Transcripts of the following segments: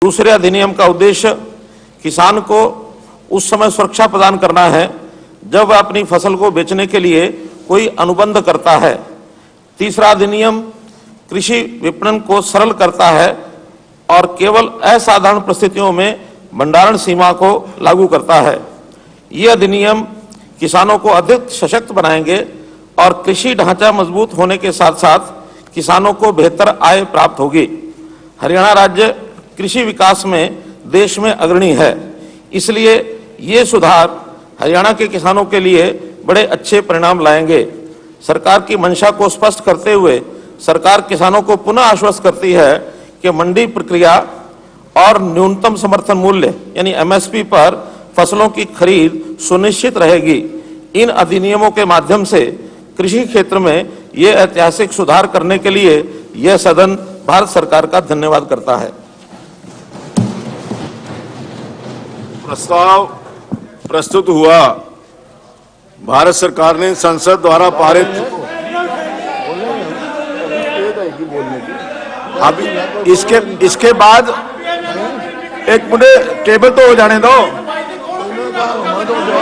दूसरे अधिनियम का उद्देश्य किसान को उस समय सुरक्षा प्रदान करना है जब वह अपनी फसल को बेचने के लिए कोई अनुबंध करता है। तीसरा अधिनियम कृषि विपणन को सरल करता है और केवल असाधारण परिस्थितियों में भंडारण सीमा को लागू करता है। ये अधिनियम किसानों को अधिक सशक्त बनाएंगे और कृषि ढांचा मजबूत होने के साथ साथ किसानों को बेहतर आय प्राप्त होगी। हरियाणा राज्य कृषि विकास में देश में अग्रणी है, इसलिए ये सुधार हरियाणा के किसानों के लिए बड़े अच्छे परिणाम लाएंगे। सरकार की मंशा को स्पष्ट करते हुए सरकार किसानों को पुनः आश्वस्त करती है कि मंडी प्रक्रिया और न्यूनतम समर्थन मूल्य यानी एमएसपी पर फसलों की खरीद सुनिश्चित रहेगी। इन अधिनियमों के माध्यम से कृषि क्षेत्र में ये ऐतिहासिक सुधार करने के लिए यह सदन भारत सरकार का धन्यवाद करता है। प्रस्ताव प्रस्तुत हुआ। भारत सरकार ने संसद द्वारा पारित अभी इसके बाद एक मिनट टेबल तो हो जाने दो,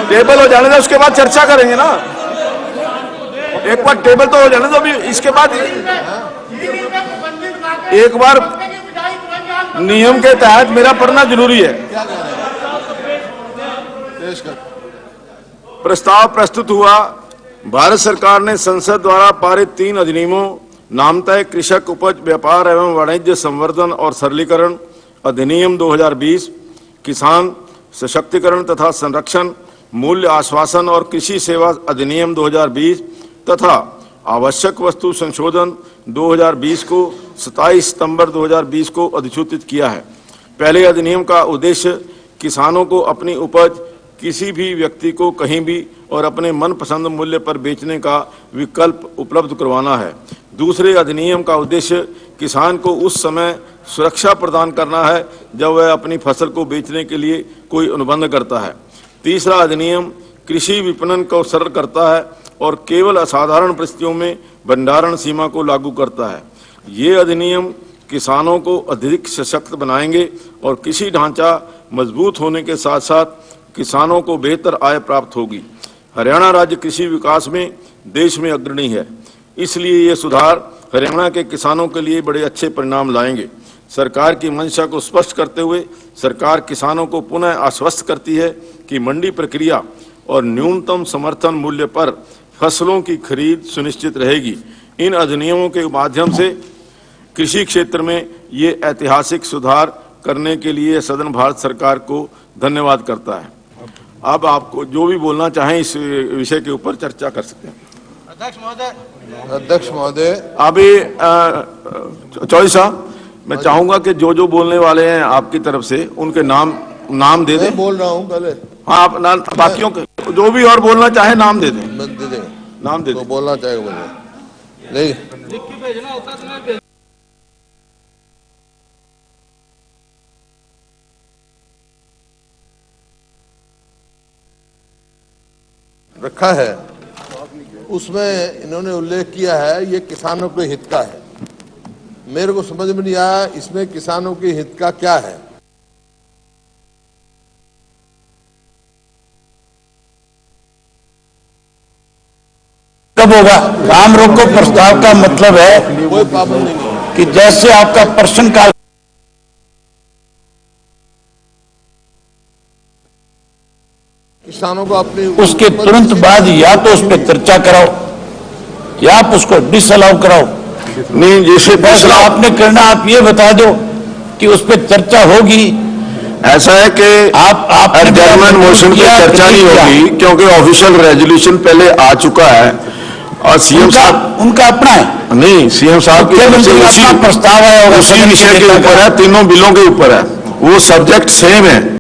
टेबल हो जाने दो, उसके बाद चर्चा करेंगे ना। एक बार टेबल तो हो जाने दो, अभी इसके बाद एक बार नियम के तहत मेरा पढ़ना जरूरी है। प्रस्ताव प्रस्तुत हुआ। भारत सरकार ने संसद द्वारा पारित 3 अधिनियमों नामतः कृषक उपज व्यापार एवं वाणिज्य संवर्धन और सरलीकरण अधिनियम 2020, किसान सशक्तिकरण तथा संरक्षण, मूल्य आश्वासन और कृषि सेवा अधिनियम 2020 तथा आवश्यक वस्तु संशोधन 2020 को 27 सितंबर 2020 को अधिसूचित किया है। पहले अधिनियम का उद्देश्य किसानों को अपनी उपज किसी भी व्यक्ति को कहीं भी और अपने मनपसंद मूल्य पर बेचने का विकल्प उपलब्ध करवाना है। दूसरे अधिनियम का उद्देश्य किसान को उस समय सुरक्षा प्रदान करना है जब वह अपनी फसल को बेचने के लिए कोई अनुबंध करता है। तीसरा अधिनियम कृषि विपणन को सरल करता है और केवल असाधारण परिस्थितियों में भंडारण सीमा को लागू करता है। ये अधिनियम किसानों को अधिक सशक्त बनाएंगे और कृषि ढांचा मजबूत होने के साथ साथ किसानों को बेहतर आय प्राप्त होगी। हरियाणा राज्य कृषि विकास में देश में अग्रणी है, इसलिए ये सुधार हरियाणा के किसानों के लिए बड़े अच्छे परिणाम लाएंगे। सरकार की मंशा को स्पष्ट करते हुए सरकार किसानों को पुनः आश्वस्त करती है कि मंडी प्रक्रिया और न्यूनतम समर्थन मूल्य पर फसलों की खरीद सुनिश्चित रहेगी। इन अधिनियमों के माध्यम से कृषि क्षेत्र में ये ऐतिहासिक सुधार करने के लिए सदन भारत सरकार को धन्यवाद करता है। अब आपको जो भी बोलना चाहें इस विषय के ऊपर चर्चा कर सकते हैं। अध्यक्ष महोदय, अभी चौधरी साहब, मैं चाहूंगा कि जो जो बोलने वाले हैं आपकी तरफ से उनके नाम दे दें। बोल रहा हूँ पहले। हाँ, आप बाकियों के जो भी और बोलना चाहे नाम दे दें। नाम दे दें। तो बोलना चाहेगा बोले नहीं, लिख के भेजना होता है। रखा है, उसमें इन्होंने उल्लेख किया है ये किसानों के हित का है। मेरे को समझ में नहीं आया इसमें किसानों के हित का क्या है। कब होगा? काम रोको प्रस्ताव का मतलब है कोई पाबंदी नहीं कि जैसे आपका प्रश्नकाल किसानों को अपनी उसके तुरंत बाद या तो उस पर चर्चा कराओ या आप उसको डिसअलाउ कराओ। नहीं, जैसे फैसला आपने करना, आप ये बता दो कि उस पर चर्चा होगी। ऐसा है कि आप एडजर्नमेंट मोशन पे चर्चा नहीं होगी क्योंकि ऑफिशियल रेजोल्यूशन पहले आ चुका है और सीएम साहब उनका अपना है। नहीं, सीएम साहब की प्रस्ताव है और उसी विषय के ऊपर है, तीनों बिलों के ऊपर है, वो सब्जेक्ट सेम है।